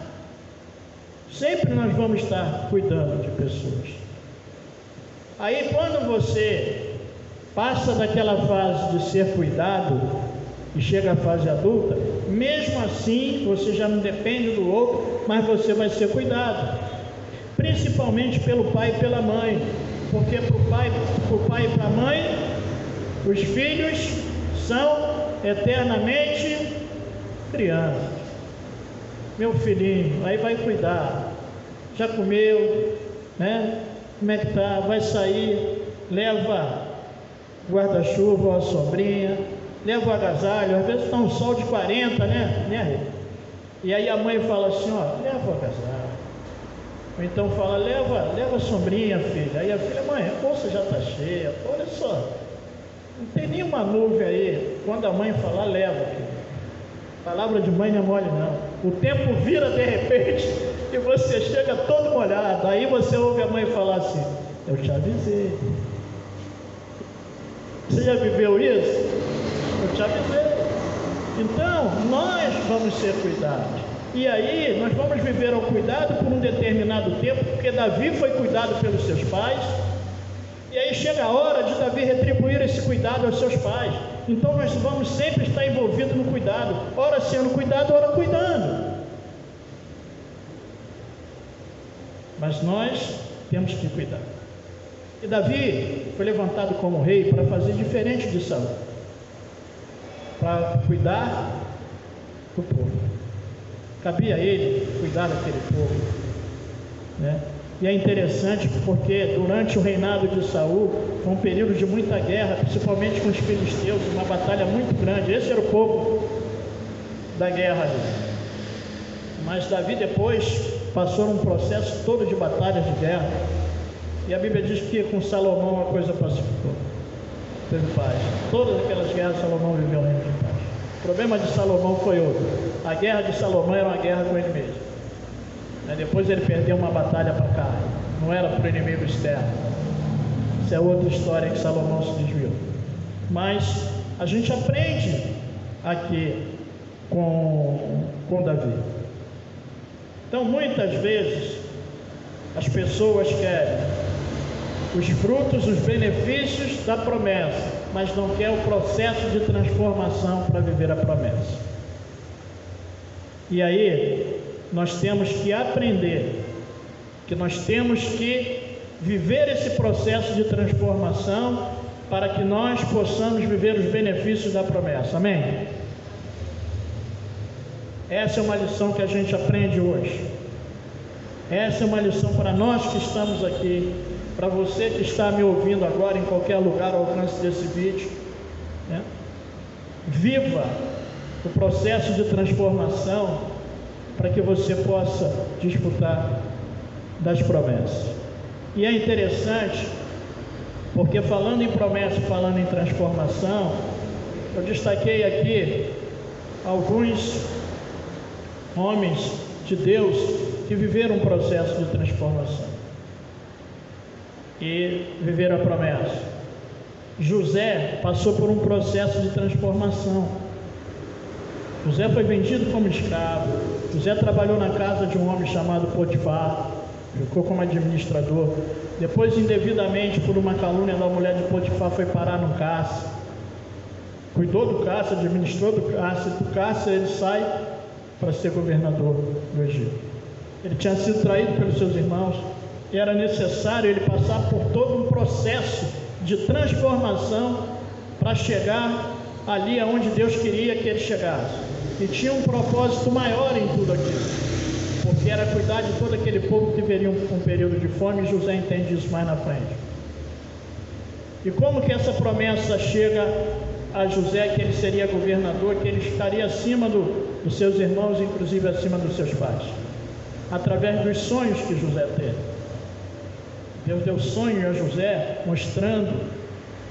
[SPEAKER 1] Sempre nós vamos estar cuidando de pessoas. Aí quando você passa daquela fase de ser cuidado e chega à fase adulta, mesmo assim você já não depende do outro, mas você vai ser cuidado, principalmente pelo pai e pela mãe, porque para o pai e para a mãe, os filhos são eternamente crianças. Meu filhinho, aí vai cuidar, já comeu, né? Como é que está? Vai sair, leva guarda-chuva ou a sombrinha, leva o agasalho. Às vezes está um sol de 40, né? E aí a mãe fala assim, ó, leva o agasalho. Ou então fala, leva a sombrinha, filha. Aí a filha, mãe, a bolsa já está cheia, olha só, não tem nenhuma nuvem aí. Quando a mãe falar, leva, filha. Palavra de mãe não é mole não. O tempo vira de repente e você chega todo molhado. Aí você ouve a mãe falar assim, eu te avisei. Você já viveu isso? Eu te avisei. Então, nós vamos ser cuidados. E aí, nós vamos viver ao cuidado por um determinado tempo, porque Davi foi cuidado pelos seus pais. E aí chega a hora de Davi retribuir esse cuidado aos seus pais. Então, nós vamos sempre estar envolvidos no cuidado. Ora sendo cuidado, ora cuidando. Mas nós temos que cuidar. E Davi foi levantado como rei para fazer diferente de Saul, para cuidar do povo. Cabia a ele cuidar daquele povo, né? E é interessante porque durante o reinado de Saul foi um período de muita guerra, principalmente com os filisteus, uma batalha muito grande. Esse era o povo da guerra ali. Mas Davi depois passou um processo todo de batalhas de guerra. E a Bíblia diz que com Salomão a coisa pacificou, teve paz. Todas aquelas guerras Salomão viveu em paz. O problema de Salomão foi outro. A guerra de Salomão era uma guerra com ele mesmo. Depois ele perdeu uma batalha para cá, não era para o inimigo externo. Isso é outra história que Salomão se desviou. Mas a gente aprende aqui com Davi. Então muitas vezes as pessoas querem os frutos, os benefícios da promessa, mas não quer o processo de transformação para viver a promessa. E aí nós temos que aprender que nós temos que viver esse processo de transformação para que nós possamos viver os benefícios da promessa. Amém? Essa é uma lição que a gente aprende hoje. Essa é uma lição para nós que estamos aqui, para você que está me ouvindo agora em qualquer lugar ao alcance desse vídeo, né? Viva o processo de transformação para que você possa desfrutar das promessas. E é interessante, porque falando em promessa, falando em transformação, eu destaquei aqui alguns homens de Deus que viveram um processo de transformação e viveram a promessa. José passou por um processo de transformação. José foi vendido como escravo. José trabalhou na casa de um homem chamado Potifar, ficou como administrador. Depois, indevidamente, por uma calúnia da mulher de Potifar, foi parar no cárcere. Cuidou do cárcere, administrou do cárcere. Do cárcere ele sai para ser governador do Egito. Ele tinha sido traído pelos seus irmãos. E era necessário ele passar por todo um processo de transformação para chegar ali aonde Deus queria que ele chegasse. E tinha um propósito maior em tudo aquilo, porque era cuidar de todo aquele povo que viveria um período de fome, e José entende isso mais na frente. E como que essa promessa chega a José, que ele seria governador, que ele estaria acima dos seus irmãos, inclusive acima dos seus pais? Através dos sonhos que José teve. Deus deu sonho a José, mostrando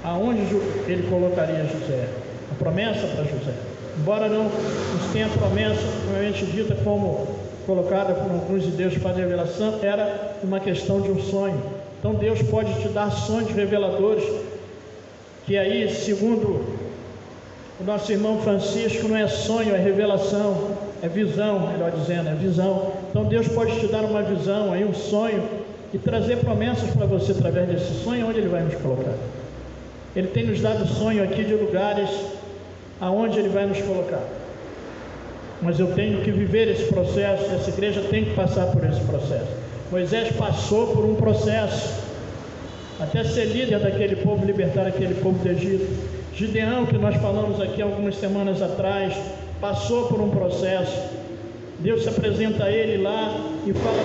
[SPEAKER 1] aonde ele colocaria José, a promessa para José. Embora não nos tenha promessa, provavelmente dita como colocada por alguns de Deus para a revelação, era uma questão de um sonho. Então Deus pode te dar sonhos reveladores, que aí, segundo o nosso irmão Francisco, não é sonho, é revelação, é visão, melhor dizendo, é visão. Então Deus pode te dar uma visão, aí um sonho, e trazer promessas para você através desse sonho. Onde Ele vai nos colocar? Ele tem nos dado sonho aqui de lugares aonde Ele vai nos colocar. Mas eu tenho que viver esse processo, essa igreja tem que passar por esse processo. Moisés passou por um processo, até ser líder daquele povo, libertar aquele povo do Egito. Gideão, que nós falamos aqui algumas semanas atrás, passou por um processo. Deus se apresenta a ele lá e fala,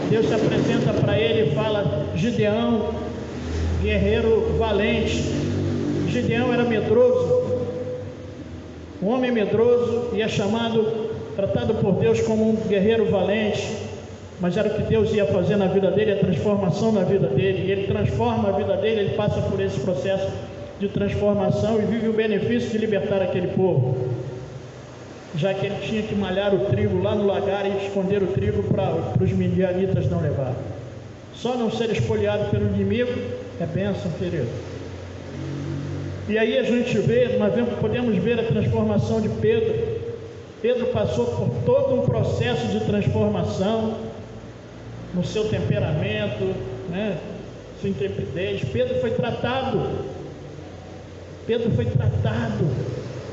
[SPEAKER 1] Deus se apresenta para ele e fala: Gideão, guerreiro valente. Gideão era medroso, um homem medroso, e é tratado por Deus como um guerreiro valente, mas era o que Deus ia fazer na vida dele, a transformação na vida dele, e Ele transforma a vida dele, ele passa por esse processo de transformação e vive o benefício de libertar aquele povo, já que ele tinha que malhar o trigo lá no lagar e esconder o trigo para os midianitas não levar. Só não ser espoliado pelo inimigo é bênção, querido. E aí a gente vê, nós podemos ver a transformação de Pedro. Pedro passou por todo um processo de transformação no seu temperamento, né? Sua intrepidez. Pedro foi tratado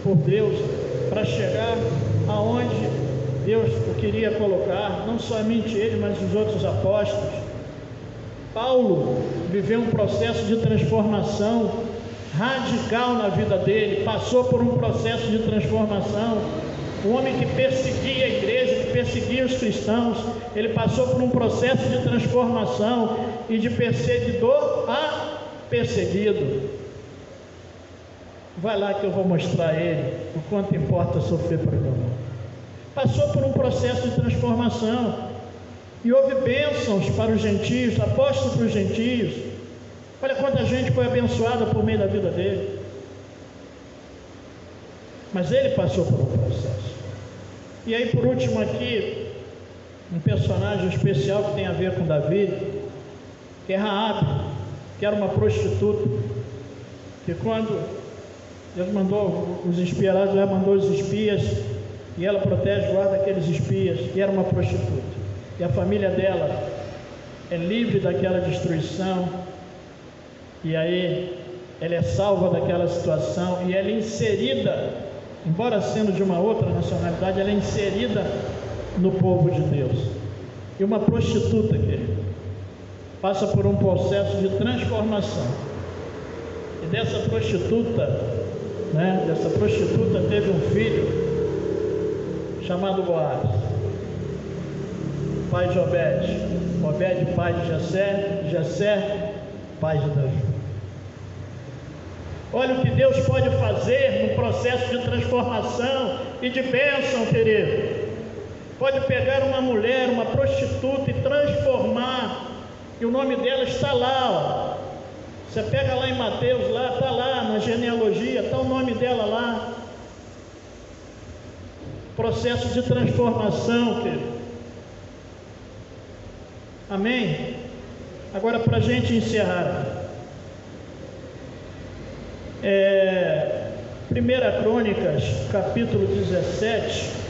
[SPEAKER 1] por Deus para chegar aonde Deus o queria colocar, não somente ele, mas os outros apóstolos. Paulo viveu um processo de transformação radical na vida dele, passou por um processo de transformação. Um homem que perseguia a igreja, que perseguia os cristãos, ele passou por um processo de transformação e de perseguidor a perseguido. Vai lá que eu vou mostrar a ele o quanto importa sofrer por meu nome. Passou por um processo de transformação e houve bênçãos para os gentios, apóstolos para os gentios. Olha quanta gente foi abençoada por meio da vida dele. Mas ele passou por um processo. E aí, por último aqui, um personagem especial que tem a ver com Davi, que é Raabe, que era uma prostituta, que quando Deus mandou os espias lá, Deus mandou os espias, e ela protege, guarda aqueles espias, e era uma prostituta. E a família dela é livre daquela destruição, e aí ela é salva daquela situação, e ela é inserida, embora sendo de uma outra nacionalidade, ela é inserida no povo de Deus. E uma prostituta, querido, passa por um processo de transformação. E dessa prostituta teve um filho chamado Boaz, pai de Obed, Obed pai de Jessé, Jessé pai de Davi. Olha o que Deus pode fazer no processo de transformação e de bênção, querido. Pode pegar uma mulher, uma prostituta e transformar, e o nome dela está lá, ó. Você pega lá em Mateus, lá, está lá na genealogia, está o nome dela lá. Processo de transformação, querido. Amém? Agora, para a gente encerrar, 1 Crônicas, capítulo 17.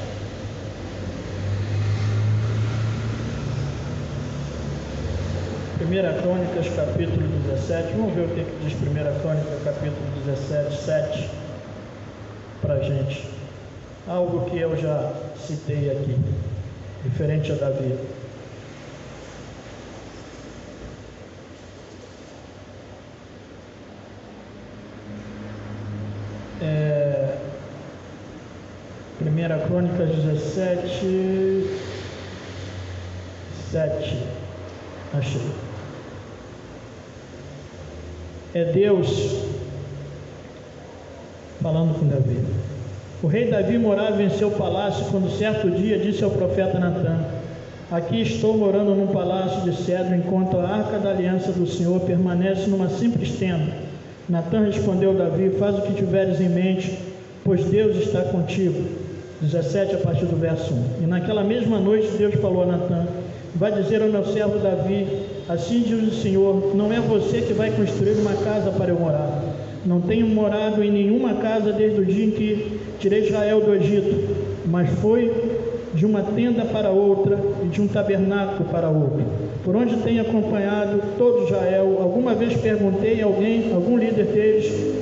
[SPEAKER 1] Primeira Crônicas, capítulo 17. Vamos ver o que diz 1 Crônica, capítulo 17, 7, para a gente. Algo que eu já citei aqui, referente a Davi. Primeira Crônica 17, 7. Achei. É Deus falando com Davi. O rei Davi morava em seu palácio quando certo dia disse ao profeta Natã: aqui estou morando num palácio de cedro, enquanto a arca da aliança do Senhor permanece numa simples tenda. Natã respondeu a Davi: faz o que tiveres em mente, pois Deus está contigo. 17, a partir do verso 1. E naquela mesma noite Deus falou a Natã: vai dizer ao meu servo Davi, assim diz o Senhor, não é você que vai construir uma casa para eu morar. Não tenho morado em nenhuma casa desde o dia em que tirei Israel do Egito, mas foi de uma tenda para outra e de um tabernáculo para outro. Por onde tenho acompanhado todo Israel, alguma vez perguntei a algum líder deles,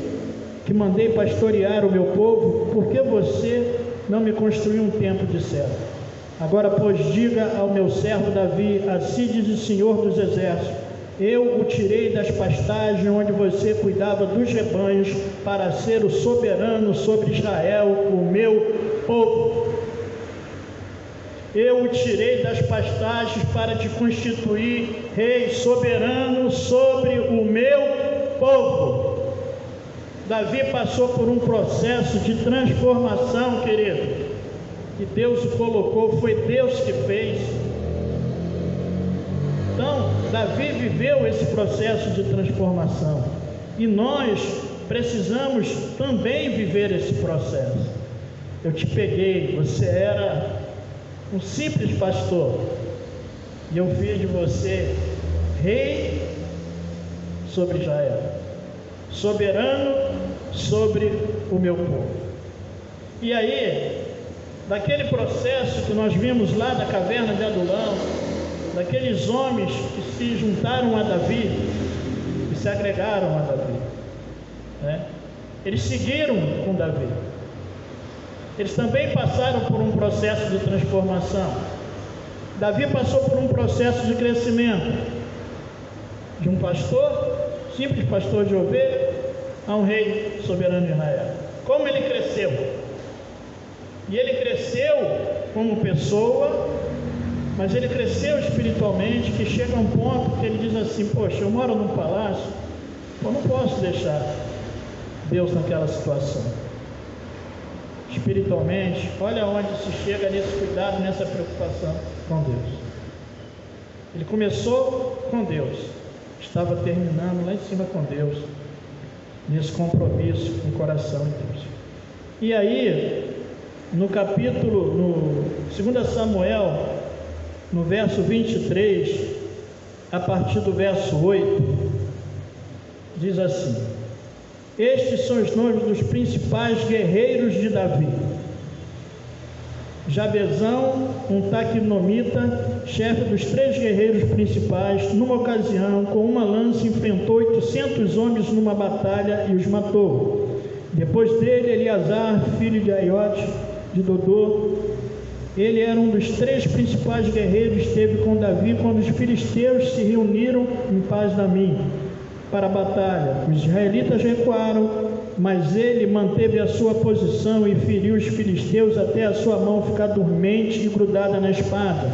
[SPEAKER 1] que mandei pastorear o meu povo, por que você não me construiu um templo de cedro? Agora, pois, diga ao meu servo Davi, assim diz o Senhor dos Exércitos, eu o tirei das pastagens onde você cuidava dos rebanhos para ser o soberano sobre Israel, o meu povo. Eu o tirei das pastagens para te constituir rei soberano sobre o meu povo. Davi passou por um processo de transformação, querido, que Deus o colocou, foi Deus que fez. Então, Davi viveu esse processo de transformação e nós precisamos também viver esse processo. Eu te peguei, você era um simples pastor e eu fiz de você rei sobre Israel, soberano sobre o meu povo. E aí, daquele processo que nós vimos lá da caverna de Adulão, daqueles homens que se juntaram a Davi, que se agregaram a Davi, né? Eles seguiram com Davi. Eles também passaram por um processo de transformação. Davi passou por um processo de crescimento, de um pastor, simples pastor de ovelha, a um rei soberano de Israel. Como ele cresceu? E ele cresceu como pessoa, mas ele cresceu espiritualmente, que chega a um ponto que ele diz assim: poxa, eu moro num palácio, eu não posso deixar Deus naquela situação. Espiritualmente, olha onde se chega nesse cuidado, nessa preocupação com Deus. Ele começou com Deus, estava terminando lá em cima com Deus, nesse compromisso com o coração de Deus. E aí, no 2 Samuel, no verso 23, a partir do verso 8, diz assim: estes são os nomes dos principais guerreiros de Davi. Jabezão, um taquinomita, chefe dos 3 guerreiros principais, numa ocasião, com uma lança, enfrentou 800 homens numa batalha e os matou. Depois dele, Eleazar, filho de Aiote, de Dodô, Ele era um dos 3 principais guerreiros que esteve com Davi quando os filisteus se reuniram em Pas-damim para a batalha. Os israelitas recuaram, mas ele manteve a sua posição e feriu os filisteus até a sua mão ficar dormente e grudada na espada.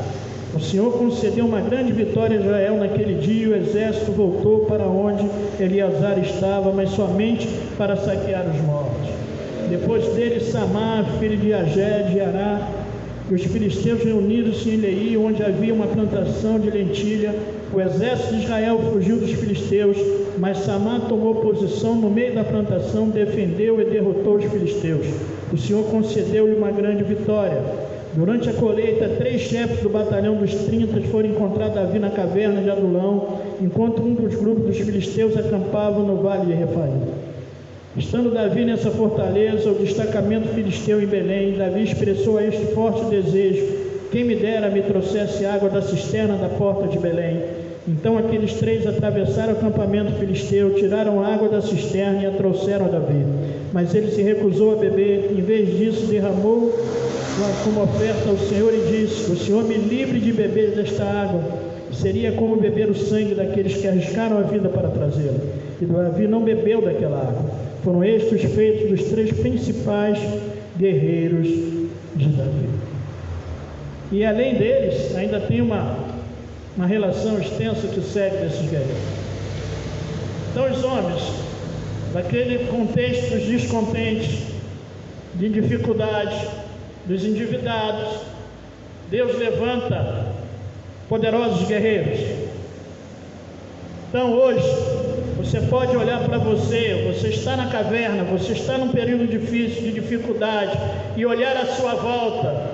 [SPEAKER 1] O Senhor concedeu uma grande vitória a Israel naquele dia, e o exército voltou para onde Eleazar estava, mas somente para saquear os mortos. Depois dele, Samá, filho de Agé, de Ará, e os filisteus reuniram-se em Leí, onde havia uma plantação de lentilha. O exército de Israel fugiu dos filisteus, mas Samá tomou posição no meio da plantação, defendeu e derrotou os filisteus. O Senhor concedeu-lhe uma grande vitória. Durante a colheita, 3 chefes do batalhão dos 30 foram encontrar Davi na caverna de Adulão, enquanto um dos grupos dos filisteus acampava no vale de Refaim. Estando Davi nessa fortaleza, o destacamento filisteu em Belém, Davi expressou a este forte desejo: quem me dera me trouxesse água da cisterna da porta de Belém. Então aqueles 3 atravessaram o acampamento filisteu, tiraram a água da cisterna e a trouxeram a Davi. Mas ele se recusou a beber. Em vez disso, derramou como oferta ao Senhor e disse: o Senhor me livre de beber desta água. Seria como beber o sangue daqueles que arriscaram a vida para trazê-la. E Davi não bebeu daquela água. Foram estes os feitos dos 3 principais guerreiros de Davi. E além deles, ainda tem uma relação extensa que segue desses guerreiros. Então, os homens, daquele contexto dos descontentes, de dificuldades, dos endividados, Deus levanta poderosos guerreiros. Então, hoje, você pode olhar para você está na caverna, você está num período difícil, de dificuldade, e olhar à sua volta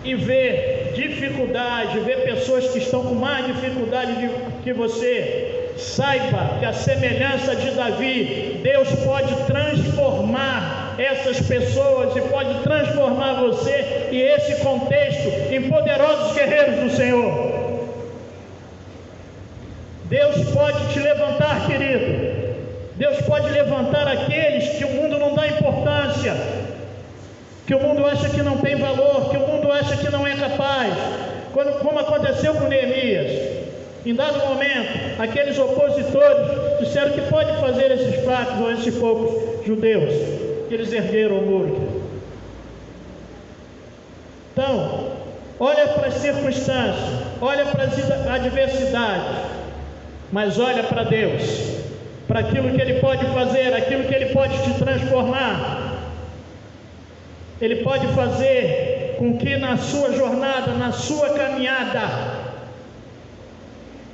[SPEAKER 1] e ver dificuldade, ver pessoas que estão com mais dificuldade que você. Saiba que a semelhança de Davi, Deus pode transformar essas pessoas e pode transformar você e esse contexto em poderosos guerreiros do Senhor. Deus pode te levantar, querido. Deus pode levantar aqueles que o mundo não dá importância, que o mundo acha que não tem valor, que o mundo acha que não é capaz, como aconteceu com Neemias. Em dado momento, aqueles opositores disseram que pode fazer esses fracos ou esses poucos judeus, que eles ergueram o muro. Então, olha para as circunstâncias, olha para as adversidades, mas olha para Deus, para aquilo que Ele pode fazer, aquilo que Ele pode te transformar. Ele pode fazer com que na sua jornada, na sua caminhada,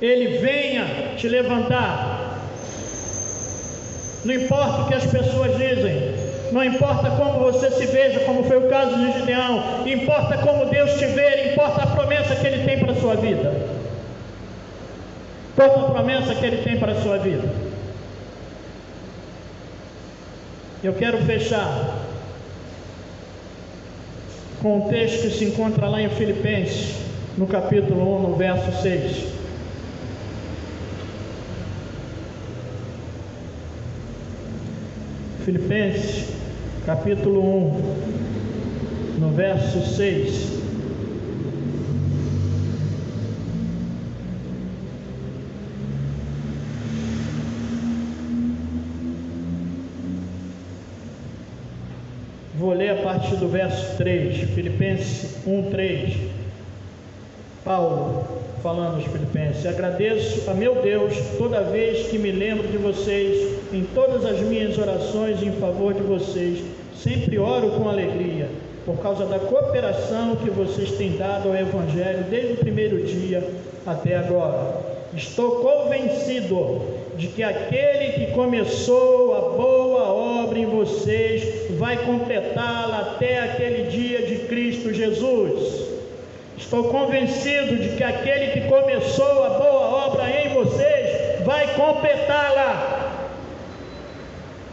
[SPEAKER 1] Ele venha te levantar. Não importa o que as pessoas dizem, não importa como você se veja, como foi o caso de Gideão, importa como Deus te vê, importa a promessa que Ele tem para a sua vida. Qual a promessa que Ele tem para a sua vida? Eu quero fechar com um texto que se encontra lá em Filipenses, no capítulo 1, no verso 6. Filipenses, capítulo 1, no verso 6. Vou ler a partir do verso 3, Filipenses 1, 3. Paulo falando aos Filipenses: agradeço a meu Deus toda vez que me lembro de vocês, em todas as minhas orações em favor de vocês. Sempre oro com alegria, por causa da cooperação que vocês têm dado ao Evangelho desde o primeiro dia até agora. Estou convencido de que aquele que começou a boa obra em vocês vai completá-la até aquele dia de Cristo Jesus. Estou convencido de que aquele que começou a boa obra em vocês vai completá-la.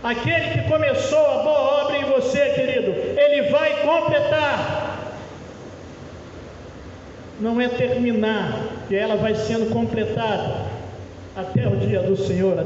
[SPEAKER 1] Aquele que começou a boa obra em você, querido, ele vai completar. Não é terminar, que ela vai sendo completada até o dia do Senhor.